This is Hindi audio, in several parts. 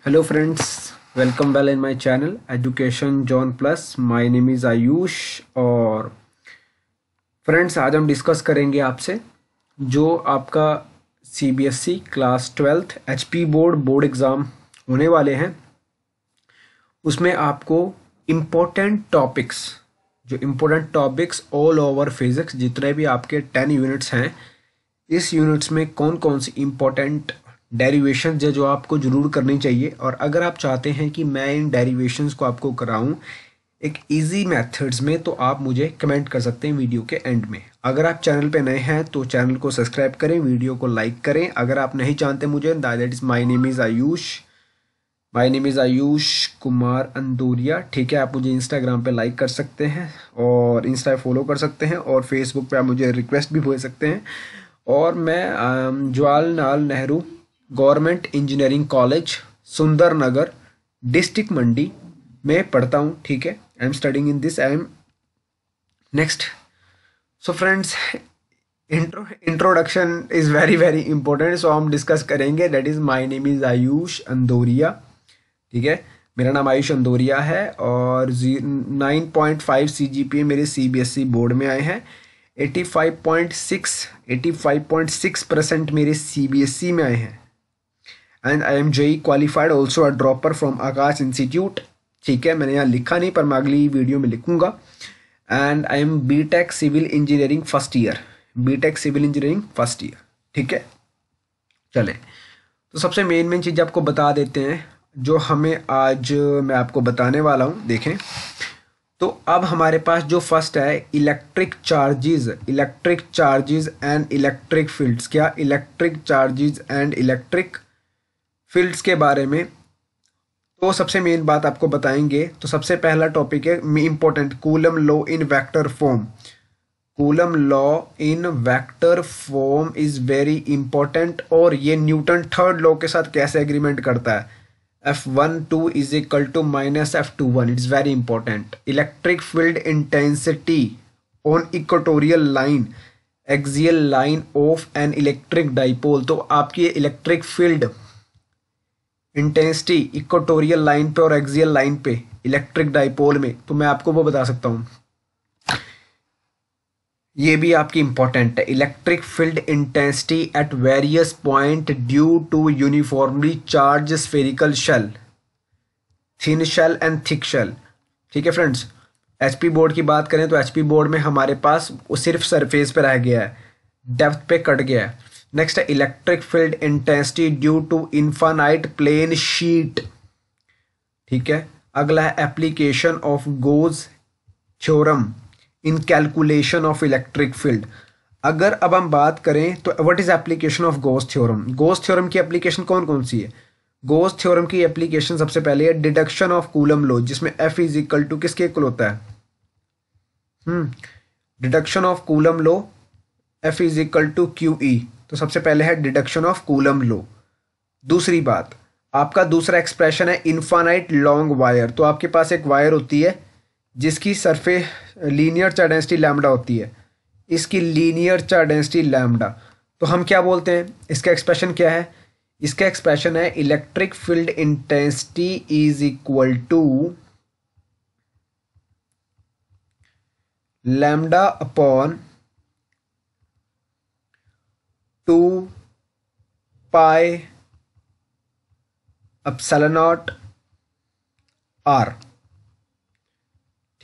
Hello friends, welcome well in my channel Education John Plus. My name is Ayush और फ्रेंड्स आज हम डिस्कस करेंगे आपसे जो आपका CBSE class 12th HP board exam होने वाले हैं उसमें आपको important topics all over physics जितने भी आपके 10 यूनिट्स हैं इस यूनिट्स में कौन कौन सी इम्पोर्टेंट डेरिवेशन जो आपको ज़रूर करनी चाहिए। और अगर आप चाहते हैं कि मैं इन डेरिवेशंस को आपको कराऊं एक इजी मेथड्स में तो आप मुझे कमेंट कर सकते हैं वीडियो के एंड में। अगर आप चैनल पे नए हैं तो चैनल को सब्सक्राइब करें, वीडियो को लाइक करें। अगर आप नहीं जानते मुझे that is my name is Ayush Kumar Anduria. ठीक है, आप मुझे इंस्टाग्राम पे लाइक कर सकते हैं और इंस्टा फॉलो कर सकते हैं और फेसबुक पे आप मुझे रिक्वेस्ट भी भेज सकते हैं। और मैं Jawaharlal Nehru government engineering college Sundar Nagar district Mandi में पढ़ता हूँ। ठीक है, I am studying in this. I am next. So friends, introduction is very important, so हम डिस्कस करेंगे। That is my name is Ayush Andoria. ठीक है, मेरा नाम आयुष अंदोरिया है और 9.5 CGPA मेरे CBSE बोर्ड में आए हैं। 85.6% मेरे CBSE में आए हैं। And I M JEE qualified, also a dropper from Akash institute. ठीक है, मैंने यहाँ लिखा नहीं पर मैं अगली वीडियो में लिखूंगा। And I am BTech civil engineering first year. ठीक है, चले तो सबसे मेन चीज़ आपको बता देते हैं जो हमें आज मैं आपको बताने वाला हूँ। देखें तो अब हमारे पास जो फर्स्ट है electric charges and electric fields. क्या electric charges and electric fields के बारे में तो सबसे मेन बात आपको बताएंगे। तो सबसे पहला टॉपिक है important, coulomb law in vector form is very important. और ये न्यूटन थर्ड लॉ के साथ कैसे एग्रीमेंट करता है, F12 is equal to minus F21. It's very important. Electric field intensity on equatorial line, axial line of an electric dipole. तो आपकी electric field intensity equatorial line पे और एक्सियल लाइन पे इलेक्ट्रिक डाइपोल में, तो मैं आपको वो बता सकता हूँ। ये भी आपकी इंपॉर्टेंट है। Electric field intensity at various point due to uniformly charge spherical shell, thin shell and thick shell. ठीक है फ्रेंड्स, HP बोर्ड की बात करें तो HP बोर्ड में हमारे पास वो सिर्फ सरफेस पे रह गया है, डेप्थ पे कट गया है। नेक्स्ट है electric field intensity due to infinite plane sheet. ठीक है, अगला है application of Gauss theorem in calculation of electric field. अगर अब हम बात करें तो what is application of Gauss theorem. Gauss theorem की एप्लीकेशन कौन कौन सी है। गोस थ्योरम की एप्लीकेशन सबसे पहले है डिडक्शन ऑफ कूलम लॉ, जिसमें F इज इक्वल टू किसके इक्वल होता है, deduction of Coulomb law F is equal to QE। तो सबसे पहले है डिडक्शन ऑफ कूलम लॉ। दूसरी बात, आपका दूसरा एक्सप्रेशन है इनफाइनाइट लॉन्ग वायर। तो आपके पास एक वायर होती है जिसकी surface linear charge density lambda होती है, इसकी लीनियर चार्ज डेंसिटी लैम्डा। तो हम क्या बोलते हैं, इसका एक्सप्रेशन क्या है, इसका एक्सप्रेशन है electric field intensity is equal to lambda upon 2 pi epsilon naught R।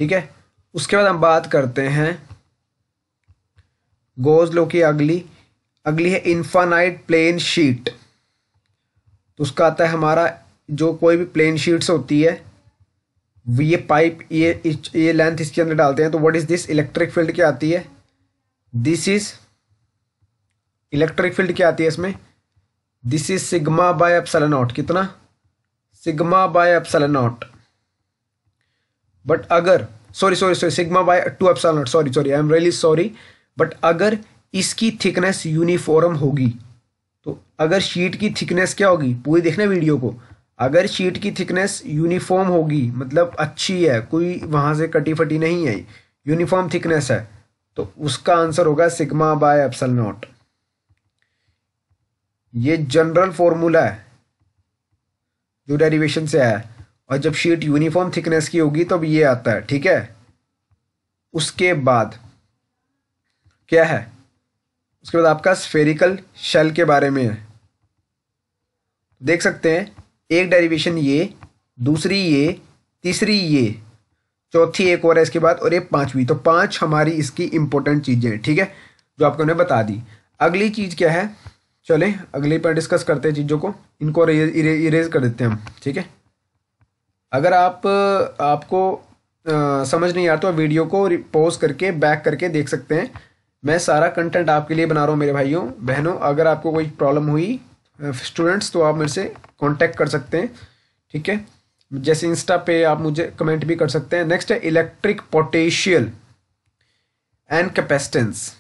ठीक है, उसके बाद हम बात करते हैं गोज लॉ की। अगली है इनफाइनाइट प्लेन शीट। तो उसका आता है हमारा जो कोई भी प्लेन शीट्स होती है, ये पाइप ये लेंथ इसके अंदर डालते हैं। तो what is this, electric field क्या आती है, दिस इज इलेक्ट्रिक फील्ड क्या आती है इसमें, this is sigma by epsilon naught. कितना, sigma by epsilon naught. But अगर sorry sigma by 2 epsilon naught, sorry I am really sorry. But अगर इसकी थिकनेस यूनिफॉर्म होगी, तो अगर शीट की थिकनेस क्या होगी, पूरी देखना वीडियो को, अगर शीट की थिकनेस यूनिफॉर्म होगी मतलब अच्छी है, कोई वहां से कटी फटी नहीं है, यूनिफॉर्म थिकनेस है, तो उसका आंसर होगा सिग्मा बाय एप्सिलॉन नॉट। ये जनरल फॉर्मूला है, जो डेरिवेशन से आया है। और जब शीट यूनिफॉर्म थिकनेस की होगी तब ये आता है, ठीक है। उसके बाद क्या है, उसके बाद आपका स्फेरिकल शेल के बारे में है। देख सकते हैं एक डेरिवेशन ये, दूसरी ये, तीसरी ये, चौथी एक और है इसके बाद, और ये पांचवी। तो पांच हमारी इसकी इंपॉर्टेंट चीजें हैं, ठीक है, जो आपको उन्हें बता दी। अगली चीज क्या है, चले अगली पर डिस्कस करते हैं चीजों को, इनको इरेज कर देते हैं हम, ठीक है। अगर आपको समझ नहीं आता तो वीडियो को पॉज करके बैक करके देख सकते हैं। मैं सारा कंटेंट आपके लिए बना रहा हूँ मेरे भाइयों बहनों। अगर आपको कोई प्रॉब्लम हुई स्टूडेंट्स तो आप मेरे से कांटेक्ट कर सकते हैं, ठीक है। जैसे इंस्टा पे आप मुझे कमेंट भी कर सकते हैं। नेक्स्ट है इलेक्ट्रिक पोटेंशियल एंड कैपेसिटेंस।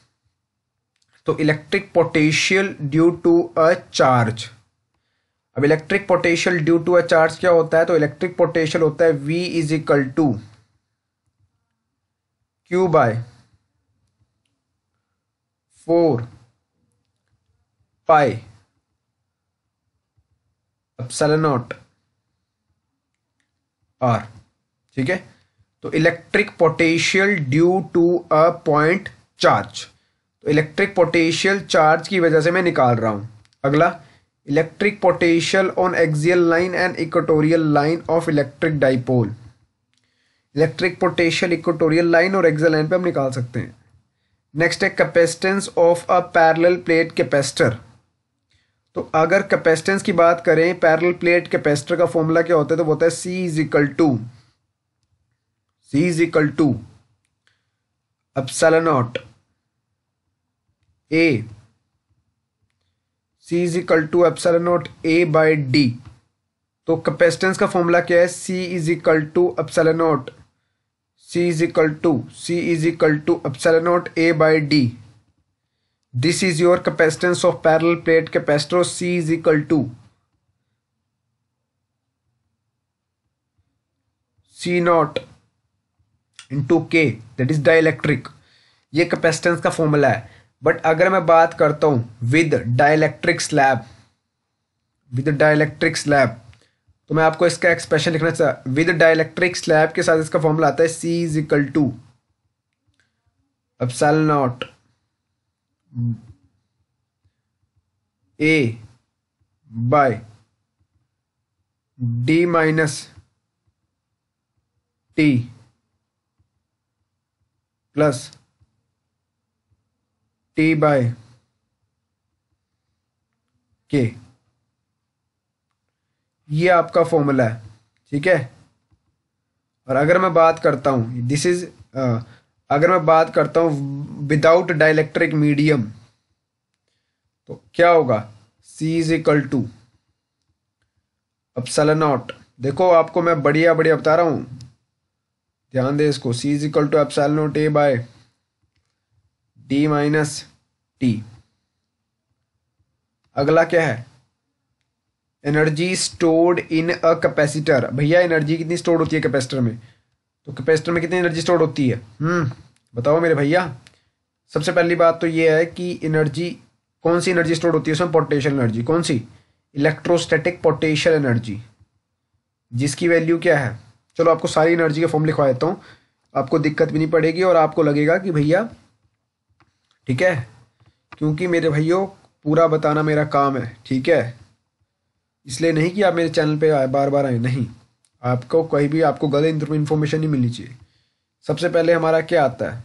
तो electric potential due to a charge. अब electric potential due to a charge क्या होता है, तो इलेक्ट्रिक पोटेंशियल होता है V is equal to Q by 4 pi epsilon naught R, ठीक है। तो electric potential due to a point charge, तो इलेक्ट्रिक पोटेंशियल चार्ज की वजह से मैं निकाल रहा हूं। अगला electric potential on axial line and equatorial line of electric dipole. Electric potential equatorial line और एक्सियल लाइन पे हम निकाल सकते हैं। नेक्स्ट है capacitance of a parallel plate capacitor. तो अगर कैपेसिटेंस की बात करें पैरेलल प्लेट कैपेसिटर का फॉर्मूला क्या होता है, तो वो होता है C is equal to epsilon naught A, C is equal to epsilon naught A by D। तो कैपेसिटेंस का फॉर्मूला क्या है, C is equal to epsilon not C is equal to epsilon naught A by D। This is your capacitance of parallel plate capacitor. C is equal to C naught into K, that is dielectric. ये कैपेसिटेंस का फॉर्मूला है। बट अगर मैं बात करता हूं विद डाइलेक्ट्रिक स्लैब, तो मैं आपको इसका एक्सप्रेशन लिखना चाहता। विद डाइलेक्ट्रिक स्लैब के साथ इसका फॉर्मूला आता है C is equal to epsilon naught A by D minus T plus T by K। ये आपका फॉर्मूला है, ठीक है। और अगर मैं बात करता हूं अगर मैं बात करता हूं विदाउट डाइलेक्ट्रिक मीडियम, तो क्या होगा, C is equal to epsilon naught. देखो आपको मैं बढ़िया बता रहा हूं, ध्यान दे इसको। C is equal to epsilon naught A by D minus T। अगला क्या है, energy stored in a capacitor. भैया एनर्जी कितनी स्टोर्ड होती है कैपेसिटर में, तो कैपेसिटर में कितनी एनर्जी स्टोर्ड होती है, बताओ मेरे भैया। सबसे पहली बात तो ये है कि एनर्जी, कौन सी एनर्जी स्टोर्ड होती है उसमें, पोटेंशियल एनर्जी। कौन सी, इलेक्ट्रोस्टैटिक पोटेंशियल एनर्जी, जिसकी वैल्यू क्या है। चलो आपको सारी एनर्जी के फॉर्म लिखवा देता हूँ, आपको दिक्कत भी नहीं पड़ेगी और आपको लगेगा कि भैया ठीक है, क्योंकि मेरे भाइयों पूरा बताना मेरा काम है, ठीक है। इसलिए नहीं कि आप मेरे चैनल पे बार बार आए, नहीं, आपको कहीं भी आपको गलत इन्फॉर्मेशन नहीं मिलनी चाहिए। सबसे पहले हमारा क्या आता है,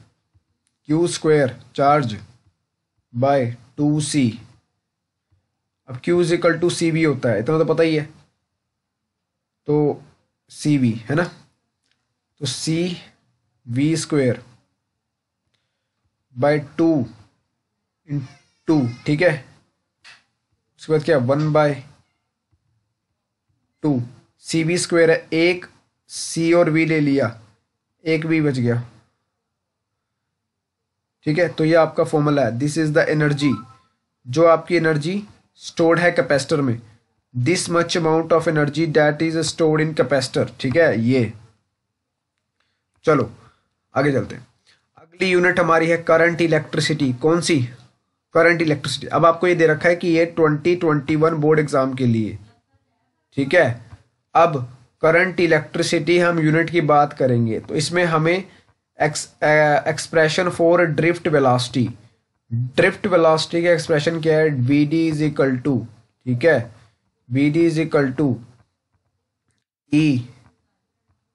Q square charge by 2C। अब Q is equal to CV होता है, इतना तो पता ही है, तो CV है ना, तो CV स्क्वायर बाय 2 इंटू, ठीक है। उसके बाद क्या, 1 बाय 2। CV स्क्वायर है, एक C और V ले लिया, एक V बच गया, ठीक है। तो ये आपका फॉर्मूला है, दिस इज द एनर्जी, जो आपकी एनर्जी स्टोर्ड है कैपेसिटर में। This much amount of energy that is stored in capacitor, ठीक है। ये चलो आगे चलते हैं। अगली यूनिट हमारी है करंट इलेक्ट्रिसिटी। कौन सी, करंट इलेक्ट्रिसिटी। अब आपको ये दे रखा है कि ये 2021 बोर्ड एग्जाम के लिए, ठीक है। अब करंट इलेक्ट्रिसिटी हम यूनिट की बात करेंगे तो इसमें हमें expression for drift velocity, drift velocity का एक्सप्रेशन क्या है, V D is equal to, ठीक है, V D is equal to E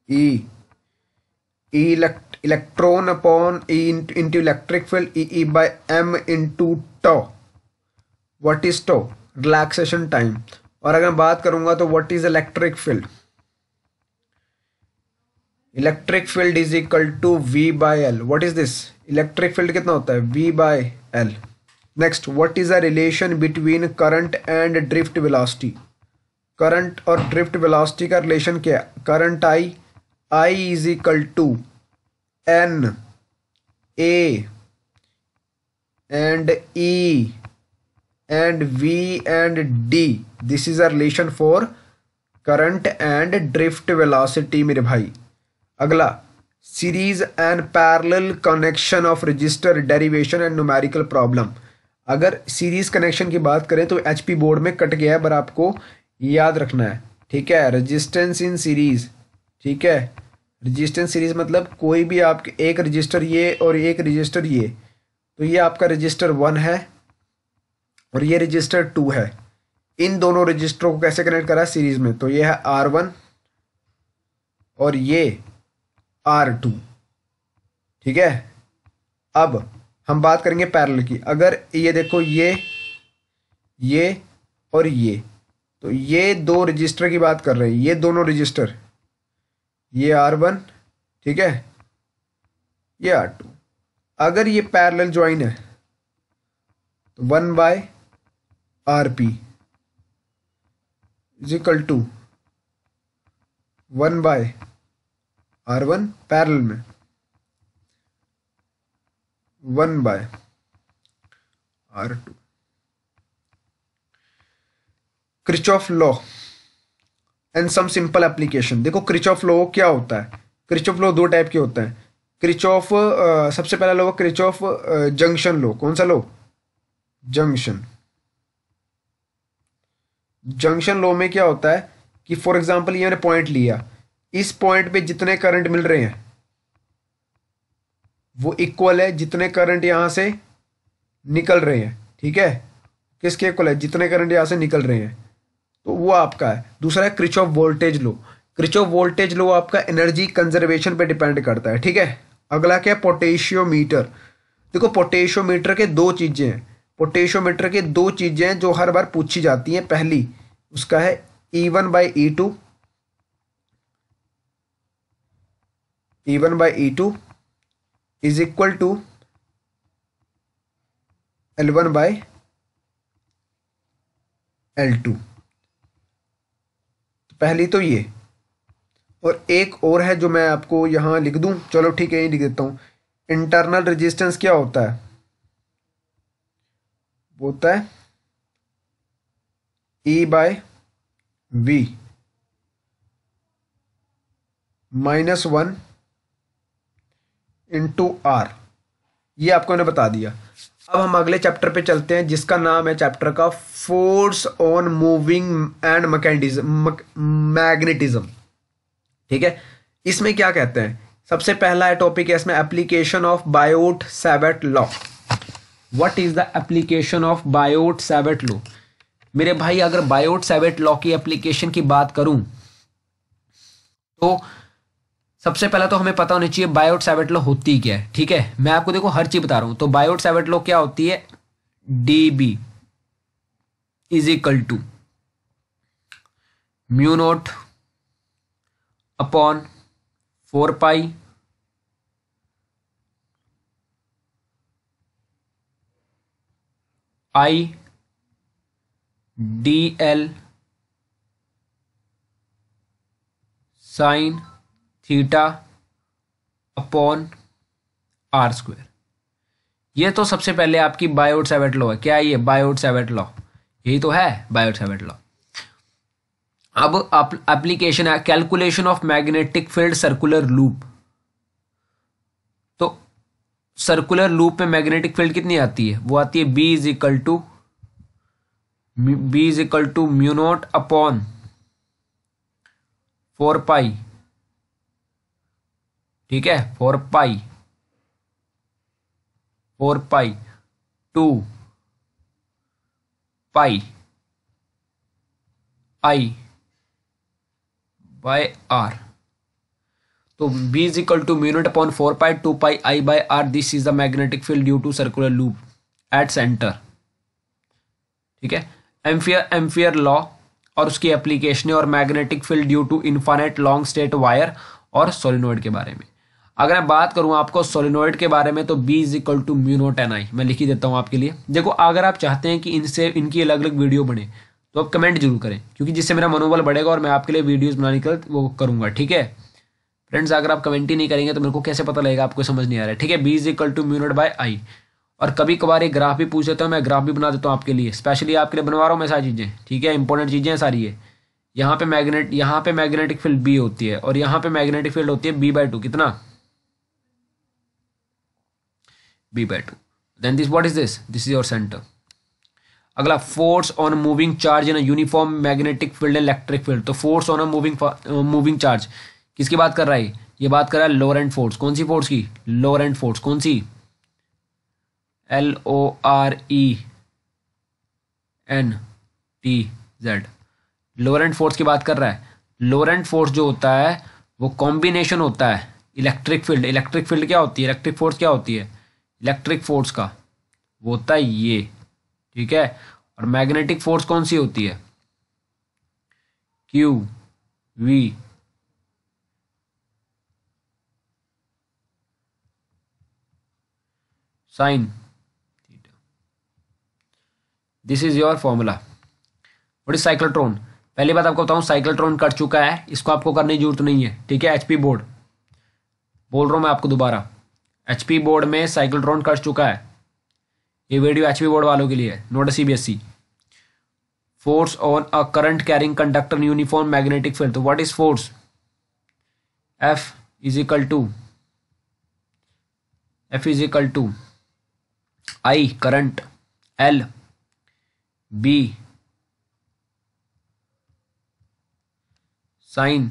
E electron upon E into electric field E by M into tau. What is tau, relaxation time. और अगर मैं बात करूंगा तो what is electric field, electric field is equal to V by L. What is this, electric field कितना होता है, we by L. Next, what is the relation between current and drift velocity, current और ड्रिफ्ट वेलोसिटी का रिलेशन क्या है, current I is equal to N A and E and V and D. This is a relation for current and drift velocity मेरे भाई। अगला, series and parallel connection of register, derivation and numerical problem. अगर सीरीज कनेक्शन की बात करें तो HP बोर्ड में कट गया है पर आपको याद रखना है, ठीक है। रजिस्टेंस इन सीरीज, ठीक है, रजिस्टेंस सीरीज मतलब कोई भी आपके एक रजिस्टर ये और एक रजिस्टर ये, तो ये आपका रजिस्टर 1 है और ये रजिस्टर 2 है। इन दोनों रजिस्टरों को कैसे कनेक्ट करा सीरीज में, तो ये है R1 और ये R2, ठीक है। अब हम बात करेंगे पैरेलल की। अगर ये देखो ये और ये, तो ये दो रजिस्टर की बात कर रहे हैं, ये दोनों रजिस्टर, ये R1, ठीक है, ये R2। अगर ये पैरेलल ज्वाइन है तो 1/RP is equal to 1/R1, parallel में 1/R2। Kirchhoff law and some simple application. देखो किरचॉफ लॉ क्या होता है, किरचॉफ लॉ दो टाइप के होते हैं। किरचॉफ सबसे पहला लॉ किरचॉफ जंक्शन लॉ। कौन सा लॉ, जंक्शन लॉ में क्या होता है कि फॉर एग्जांपल ये मैंने पॉइंट लिया, इस पॉइंट पे जितने करंट मिल रहे हैं वो इक्वल है जितने करंट यहां से निकल रहे हैं, ठीक है। किसके इक्वल है, जितने करंट यहां से निकल रहे हैं, तो वो आपका है। दूसरा है Kirchhoff voltage law. Kirchhoff voltage law आपका एनर्जी कंजर्वेशन पे डिपेंड करता है, ठीक है। अगला क्या है, पोटेशियोमीटर। देखो पोटेशियोमीटर के दो चीजें हैं, पोटेशियोमीटर के दो चीजें हैं जो हर बार पूछी जाती हैं। पहली उसका है E1/E2, E1/E2 is equal to L1/L2। पहली तो ये, और एक और है जो मैं आपको यहां लिख दूं, चलो ठीक है, ये लिख देता हूं। इंटरनल रेजिस्टेंस क्या होता है, वो होता है E/V -1 × R। ये आपको मैंने बता दिया। अब हम अगले चैप्टर पे चलते हैं जिसका नाम है चैप्टर का force on moving and magnetism, ठीक है। इसमें क्या कहते हैं, सबसे पहला है टॉपिक है इसमें application of Biot-Savart law. What is the application of Biot-Savart law. मेरे भाई अगर बायोट-सैवर्ट लॉ की एप्लीकेशन की बात करूं तो सबसे पहला तो हमें पता होना चाहिए बायोट-सैवर्ट लॉ होती क्या है, ठीक है। मैं आपको देखो हर चीज बता रहा हूं। तो बायोट-सैवर्ट लॉ क्या होती है, DB is equal to μ0 upon 4π I DL sine theta upon R²। ये तो सबसे पहले आपकी बायोट-सैवर्ट लॉ है। क्या है ये, बायोट-सैवर्ट लॉ, यही तो है बायोट-सैवर्ट लॉ। अब एप्लीकेशन है calculation of magnetic field circular loop. तो सर्कुलर लूप में मैग्नेटिक फील्ड कितनी आती है, वो आती है B is equal to μ0 upon 4 pi, ठीक है, 4 pi 2 pi I by R. तो B is equal to mu naught upon 4 pi 2 pi I by R. This is the magnetic field due to circular loop at centre, ठीक है। एम्पियर लॉ और उसकी एप्लीकेशन और magnetic field due to infinite long straight wire और सोलिनॉइड के बारे में। अगर मैं बात करूं आपको सोलिनॉइड के बारे में तो B is equal to mu naught N I, मैं लिख ही देता हूं आपके लिए। देखो अगर आप चाहते हैं कि इनसे इनकी अलग अलग वीडियो बने तो आप कमेंट जरूर करें, क्योंकि जिससे मेरा मनोबल बढ़ेगा और मैं आपके लिए वीडियोस बनाने का वो करूंगा, ठीक है फ्रेंड्स। अगर आप कमेंट ही नहीं करेंगे तो मेरे को कैसे पता लगेगा, आपको समझ नहीं आ रहा है, ठीक है। B is equal to mu naught by I. और कभी कभार एक ग्राफ भी पूछ लेता हूँ, मैं ग्राफ भी बना देता हूँ आपके लिए, स्पेशली आपके लिए बनवा रहा हूँ मैं सारी चीज़ें, ठीक है। इंपॉर्टेंट चीज़ें हैं सारी ये। यहाँ पे मैग्नेटिक फील्ड B होती है और यहाँ पे मैग्नेटिक फील्ड होती है B/2, कितना B/2। Then this what is this is your centre. अगला, force on moving charge in uniform magnetic field electric field. तो फोर्स ऑन मूविंग चार्ज किसकी बात कर रहा है, ये बात कर रहा है लोरेंट फोर्स। कौन सी फोर्स की, लोरेंट फोर्स। कौन सी, LORENTZ, लोरेंट फोर्स की बात कर रहा है। लोरेंट फोर्स जो होता है वो कॉम्बिनेशन होता है इलेक्ट्रिक फील्ड। इलेक्ट्रिक फील्ड क्या होती है, इलेक्ट्रिक फोर्स क्या होती है, इलेक्ट्रिक फोर्स का वो होता है ये, ठीक है। और मैग्नेटिक फोर्स कौन सी होती है, QV sign theta. This is your formula. What is cyclotron. पहली बात आपको बताऊं, साइक्लोट्रॉन कट चुका है, इसको आपको करने की जरूरत नहीं है, ठीक है। HP बोर्ड बोल रहा हूं मैं आपको दोबारा, HP बोर्ड में साइक्लोट्रॉन कट चुका है। ये वीडियो HP बोर्ड वालों के लिए है, note CBSE। Force on a current carrying conductor uniform magnetic field. तो what is force, F is equal to I current, L B sine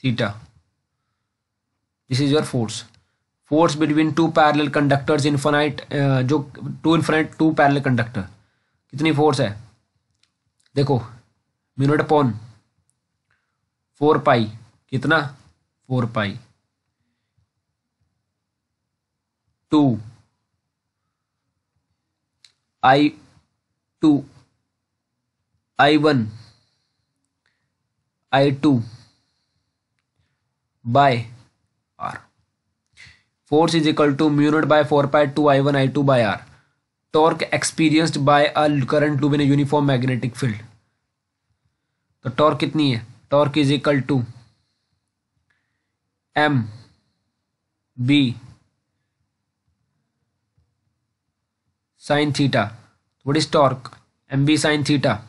theta. This is your force. Force between two parallel conductors infinite, जो टू पैरेलल कंडक्टर, कितनी फोर्स है देखो, म्यू नॉट अपॉन 4 पाई, कितना 4 pi 2 I2 I1 I2 by R। Force is equal to mu naught by 4 pi 2 I1 I2 by R। Torque experienced by a current loop in uniform magnetic field. तो टॉर्क कितनी है, torque is equal to MB sine theta. What is torque, MB sine theta.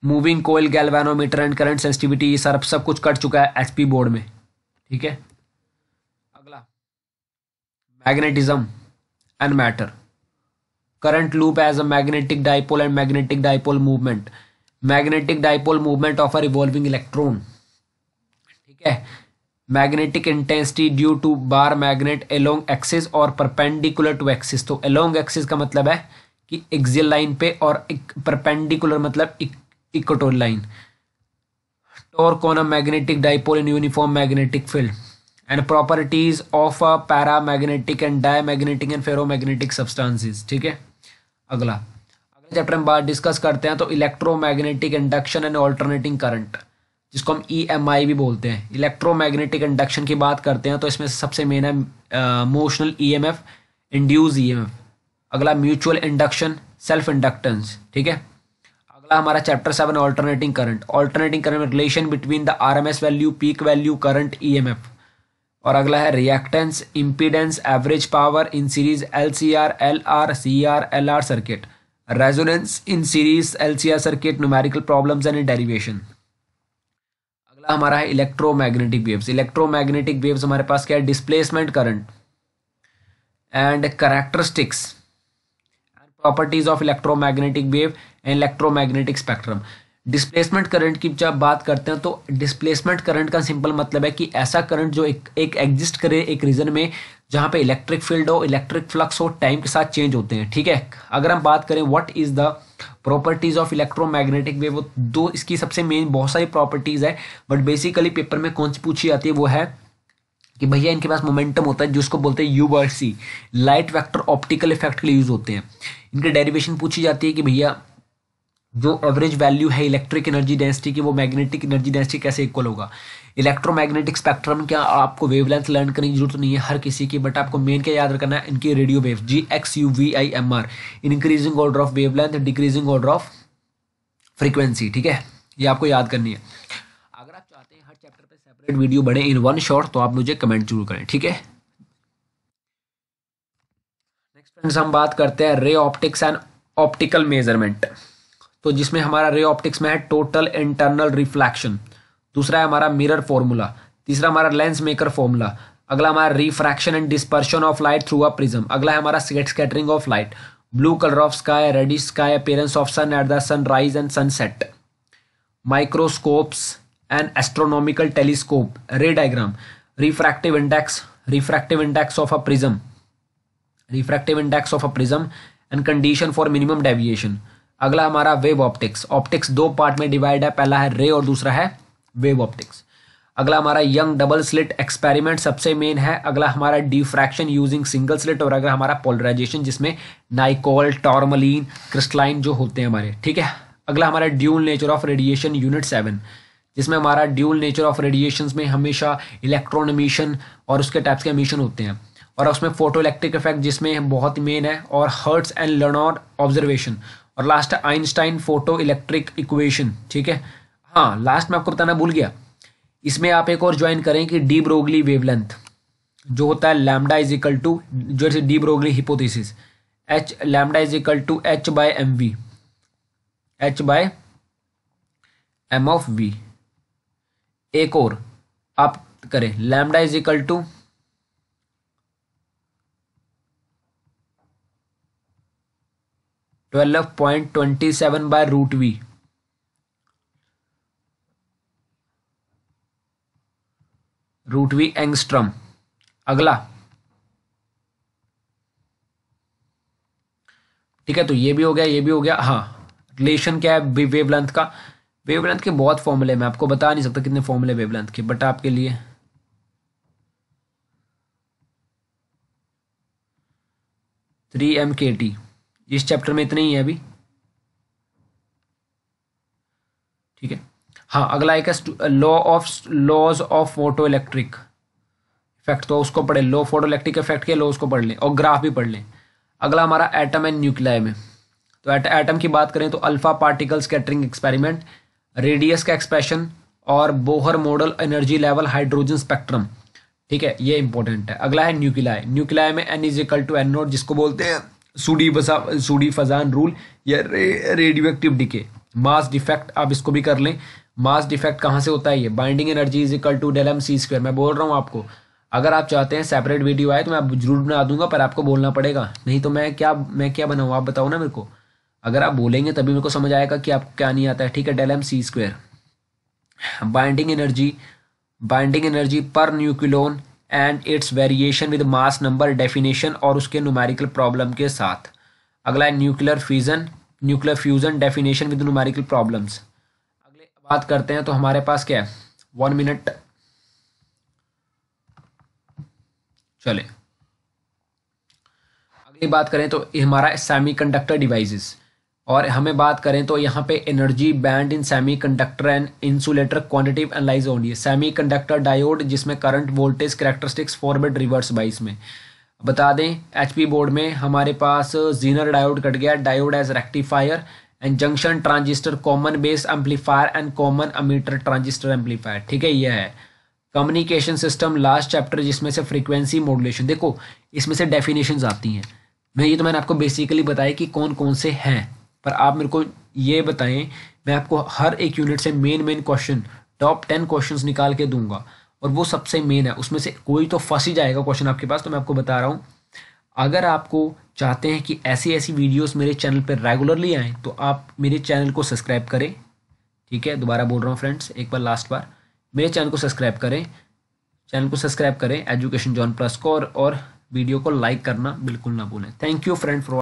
Moving coil, galvanometer and current sensitivity, ये सब कुछ कट चुका है HP बोर्ड में, ठीक है। अगला, magnetism and matter. Current loop as a magnetic dipole and magnetic dipole movement. Magnetic dipole movement of a revolving electron, ठीक है। Magnetic intensity due to bar magnet along axis और परपेंडिकुलर टू एक्सिस। तो अलोंग एक्सिस का मतलब है कि एक्सियल लाइन पे, और परपेंडिकुलर मतलब equatorial line. Torque on a magnetic dipole in uniform magnetic field and properties of a paramagnetic and diamagnetic and ferromagnetic substances, ठीक है। अगला चैप्टर में बात डिस्कस करते हैं तो electromagnetic induction and alternating current, जिसको हम EMI भी बोलते हैं। इलेक्ट्रोमैग्नेटिक इंडक्शन की बात करते हैं तो इसमें सबसे मेन है मोशनल EMF, इंड्यूस EMF। अगला म्यूचुअल इंडक्शन, सेल्फ इंडक्टेंस, ठीक है। अगला हमारा chapter 7 alternating current. Alternating current में relation between the RMS value, peak value, current, EMF। और अगला है reactance, impedance, average power in series, LCR, LR, CR, LR circuit. Resonance in series LCR circuit, numerical problems and derivation. अगला हमारा है इलेक्ट्रोमैग्नेटिक वेव्स। इलेक्ट्रोमैग्नेटिक वेव्स हमारे पास क्या है, displacement current and characteristics and properties of electromagnetic wave and electromagnetic spectrum. Displacement current की जब बात करते हैं तो डिस्प्लेसमेंट करंट का सिंपल मतलब है कि ऐसा करंट जो एक एग्जिस्ट करे एक रीजन में जहां पे इलेक्ट्रिक फील्ड हो, इलेक्ट्रिक फ्लक्स हो, टाइम के साथ चेंज होते हैं। ठीक है, अगर हम बात करें what is the properties of electromagnetic wave, वो दो इसकी सबसे मेन बहुत सारी प्रॉपर्टीज है, बट बेसिकली पेपर में कौन सी पूछी जाती है वो है कि भैया इनके पास मोमेंटम होता है जिसको बोलते हैं U bar C, light vector optical effect के लिए यूज होते हैं। इनकी डेरिवेशन पूछी जाती है कि भैया जो एवरेज वैल्यू है इलेक्ट्रिक एनर्जी डेंसिटी की वो मैग्नेटिक एनर्जी डेंसिटी कैसे इक्वल होगा। इलेक्ट्रोमैग्नेटिक स्पेक्ट्रम क्या आपको वेवलेंथ लर्न करने की जरूरत नहीं है हर किसी की, बट आपको मेन क्या याद रखना है, इनकी radio wave GXUVIMR, increasing order of wavelength, decreasing order of frequency. ठीक है, ये आपको याद करनी है। अगर आप चाहते हैं हर चैप्टर पे सेपरेट वीडियो बने इन वन शॉट तो आप मुझे कमेंट जरूर करें। ठीक है, नेक्स्ट फ्रेंड्स हम बात करते हैं ray optics and optical measurement. तो जिसमें हमारा रे ऑप्टिक्स में है टोटल इंटरनल रिफ्लेक्शन, दूसरा है हमारा मिरर फॉर्मूला, तीसरा हमारा लेंस मेकर फॉर्मूला, अगला हमारा refraction and dispersion of light through a prism, अगला है हमारा scattering of light, blue colour of sky, reddish sky, appearance of sun at the sunrise and sunset, microscopes and astronomical telescope, ray diagram, refractive index of a prism, refractive index of a prism and condition for minimum deviation. अगला हमारा वेव ऑप्टिक्स, ऑप्टिक्स दो पार्ट में डिवाइड है, पहला है रे और दूसरा है वेव ऑप्टिक्स। अगला हमारा यंग डबल स्लिट एक्सपेरिमेंट सबसे मेन है, अगला हमारा डिफ्रैक्शन यूजिंग सिंगल स्लिट, और अगला हमारा पोलराइजेशन जिसमें नाइकोल, टॉर्मलिन, क्रिस्टलाइन जो होते हैं हमारे। ठीक है, अगला हमारा dual nature of radiation unit 7, जिसमें हमारा ड्यूल नेचर ऑफ रेडिएशन में हमेशा इलेक्ट्रॉन एमिशन और उसके टाइप्स के एमिशन होते हैं, और उसमें फोटो इलेक्ट्रिक इफेक्ट जिसमें बहुत मेन है, और हर्ट्ज एंड लेनार्ड ऑब्जर्वेशन, और लास्ट है आइंस्टाइन फोटो इलेक्ट्रिक इक्वेशन। ठीक है, हाँ लास्ट में आपको बताना भूल गया, इसमें आप एक और ज्वाइन करें कि डी ब्रोगली वेवलेंथ जो होता है लैम्डा इज इक्वल टू, जैसे de Broglie hypothesis, H lambda is equal to H/mv, H/m/v। एक और आप करें lambda is equal to 12.27/√v, √v angstrom. अगला ठीक है, तो ये भी हो गया, ये भी हो गया। हाँ, रिलेशन क्या है वेवलेंथ का, वेवलेंथ के बहुत फॉर्मूले, मैं आपको बता नहीं सकता कितने फॉर्मूले वेवलेंथ के, बट आपके लिए 3mkt, इस चैप्टर में इतने ही है अभी। ठीक है, हाँ अगला एक है laws of photo electric effect, तो उसको पढ़े, लो फोटो इलेक्ट्रिक इफेक्ट के लॉज को पढ़ लें और ग्राफ भी पढ़ लें। अगला हमारा एटम एंड न्यूक्लियाई में, तो एटम की बात करें तो alpha particle scattering experiment, radius का एक्सप्रेशन, और Bohr model energy level hydrogen spectrum. ठीक है, ये इंपॉर्टेंट है। अगला है न्यूक्लियाई में N is equal to N0 जिसको बोलते हैं सूडी फजान रूल या radio active decay. Mass defect आप इसको भी कर लें, मास डिफेक्ट कहाँ से होता है, ये binding energy is equal to del MC²। मैं बोल रहा हूँ आपको, अगर आप चाहते हैं सेपरेट वीडियो आए तो मैं जरूर बना दूंगा, पर आपको बोलना पड़ेगा, नहीं तो मैं क्या बनाऊँ, आप बताओ ना मेरे को। अगर आप बोलेंगे तभी मेरे को समझ आएगा कि आपको क्या नहीं आता है। ठीक है, del MC², binding energy per nucleon and its variation with mass number definition और उसके न्यूमेरिकल प्रॉब्लम के साथ। अगला है nuclear fusion definition with numerical problems. अगले बात करते हैं तो हमारे पास क्या है, 1 मिनट चले। अगली बात करें तो हमारा सेमीकंडक्टर डिवाइसेस, और हमें बात करें तो यहाँ पे energy band in semiconductor and insulator quantitative analyse होनी है। सेमीकंडक्टर डायोड जिसमें current voltage characteristics forward reverse bias में। बता दें HP बोर्ड में हमारे पास जीनर डायोड कट गया, diode as rectifier and junction transistor, common base amplifier and common emitter transistor amplifier. ठीक है, यह है कम्युनिकेशन सिस्टम लास्ट चैप्टर जिसमें से फ्रीक्वेंसी मॉड्यूलेशन। देखो इसमें से डेफिनेशंस आती हैं, मैंने आपको बेसिकली बताया कि कौन कौन से हैं, पर आप मेरे को ये बताएं, मैं आपको हर एक यूनिट से मेन क्वेश्चन टॉप 10 क्वेश्चंस निकाल के दूंगा, और वो सबसे मेन है, उसमें से कोई तो फंस ही जाएगा क्वेश्चन आपके पास। तो मैं आपको बता रहा हूँ, अगर आपको चाहते हैं कि ऐसी वीडियोस मेरे चैनल पर रेगुलरली आएँ तो आप मेरे चैनल को सब्सक्राइब करें, ठीक है, दोबारा बोल रहा हूँ फ्रेंड्स, एक बार लास्ट बार, मेरे चैनल को सब्सक्राइब करें एजुकेशन जॉन प्लस को, और वीडियो को लाइक करना बिल्कुल ना भूलें। Thank you friend for